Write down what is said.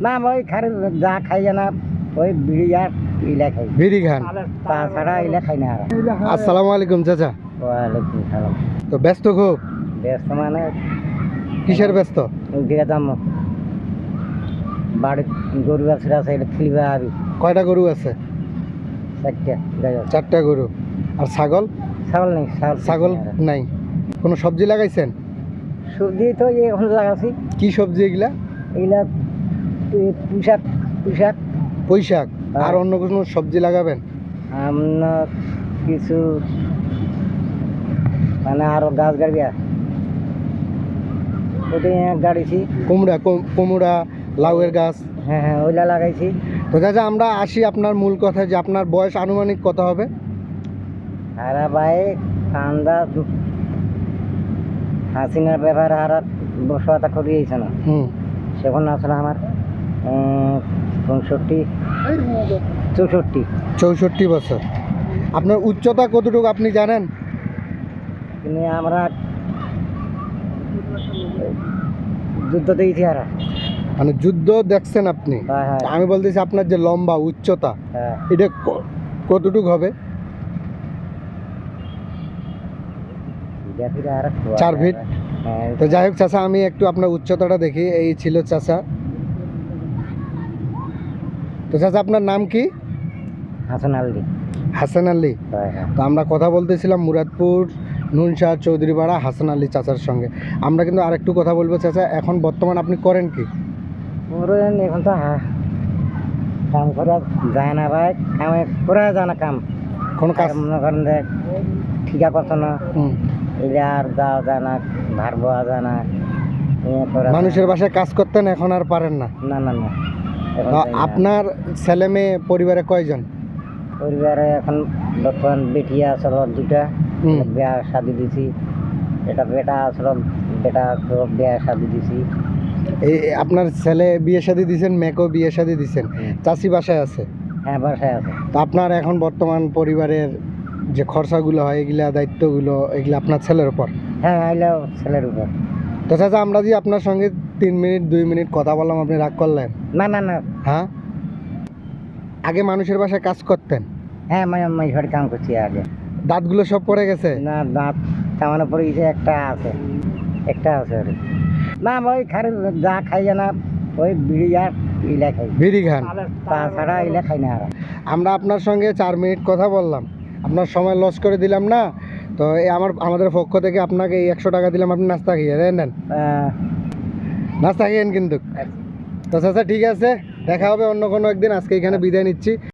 না ওই খারে যা খাই না ওই বিড়ি আর ইলা খাই, বিড়ি খান? তাছাড়া ইলা খাই না আর। আসসালামু আলাইকুম চাচা। ওয়ালাইকুম সালাম। তো ব্যস্ত খুব? ব্যস্ত মানে কিসের ব্যস্ত? দিকে যাম বাড়ি গরু আছে এটা খেলবে আবি। কয়টা গরু আছে? চারটা গরু। আর ছাগল? ছাগল নেই, ছাগল নাই। কোনো সবজি লাগাইছেন? সবজি তো এখন লাগাছি। কি সবজি এগুলা? এগুলা পুঁশাক পুঁশাক পুঁইশাক। আর অন্য কোনো সবজি লাগাবেন? আমরা কিছু মানে আরো গাছ গাড়ি ওটাই গাড়িছি। কুমড়া, কুমড়া, লাউয়ের গাছ? হ্যাঁ হ্যাঁ ওইটা লাগাইছি। তো চাচা আমরা আসি আপনার মূল কথা, যে আপনার বয়স আনুমানিক কত হবে? হারা ভাই ঠান্ডা হাসিনার ব্যাপারে হারা বসবাতা করিয়েছে না, সেখন আসলে আমার 64 বছর। আপনার উচ্চতা কতটুকু আপনি জানেন? কিন্তু আমরা যুদ্ধ দিয়েছি হারা। মানে যুদ্ধ দেখছেন আপনি? হ্যাঁ হ্যাঁ আমি বলতেছি আপনার যে লম্বা উচ্চতা হ্যাঁ। এটা কতটুকু হবে? 4 ফিট। তো যাই হোক চাচা, আমি একটু আপনার উচ্চতাটা দেখি। এই ছিল চাচা। তো চাচা আপনার নাম কি? হাসান আলী। হাসান আলী। তো আমরা কথা বলতেছিলাম মুরাদপুর নুনশাহ চৌধুরীপাড়া হাসান আলী চাচার সঙ্গে। আমরা কিন্তু আরেকটু কথা বলবো চাচা। এখন বর্তমান আপনি করেন কি? এখন তো কাম করা যায় না ভাই, কামে করা যায় না। কাম কোনো কাজ মনে করেন যে ঠিকা করতো না, এটা আর যাওয়া যায় না, ভার বোয়া যায় না। মানুষের বাসায় কাজ করতেন, এখন আর পারেন না? না না না। আপনার ছেলে মেয়ে পরিবারে কয়জন? পরিবারে এখন বর্তমান বেটি আসল 2টা, বিয়া শাদি দিছি। এটা বেটা আসল, বেটা বিয়া শাদি দিছি। এই আপনার ছেলে বিয়ে শাদী দিয়েছেন, মেয়েকেও বিয়ে শাদী দিয়েছেন। চাচি বাসায় আছে? হ্যাঁ বাসায় আছে। তো আপনার এখন বর্তমান পরিবারের যে খরচাগুলো হয়, এগুলা দায়িত্বগুলো এগুলো আপনার ছেলের উপর? হ্যাঁ আইলেও ছেলের উপর। তো চাচা আমরা যে আপনার সঙ্গে 3 মিনিট 2 মিনিট কথা বললাম, আপনি রাগ করলেন? না না না। হ্যাঁ, আগে মানুষের বাসায় কাজ করতেন? হ্যাঁ মাঝে কাম করছি আগে। দাঁতগুলো সব পড়ে গেছে? না দাঁত কামানো পড়ে গেছে, একটা আছে না ওই খারে যা খাই না ওই বিড়ি আর ইলা খাই। বিড়ি খান? তাছাড়া ইলা খাই না আর। আমরা আপনার সঙ্গে 4 মিনিট কথা বললাম, আপনার সময় লস করে দিলাম না? তো এই আমাদের পক্ষ থেকে আপনাকে এই 100 টাকা দিলাম, আপনি নাস্তা খেয়ে নেন। নাস্তা খেয়েন কিন্তু। তো চাচা ঠিক আছে, দেখা হবে অন্য কোনো একদিন। আজকে এখানে বিদায় নিচ্ছি।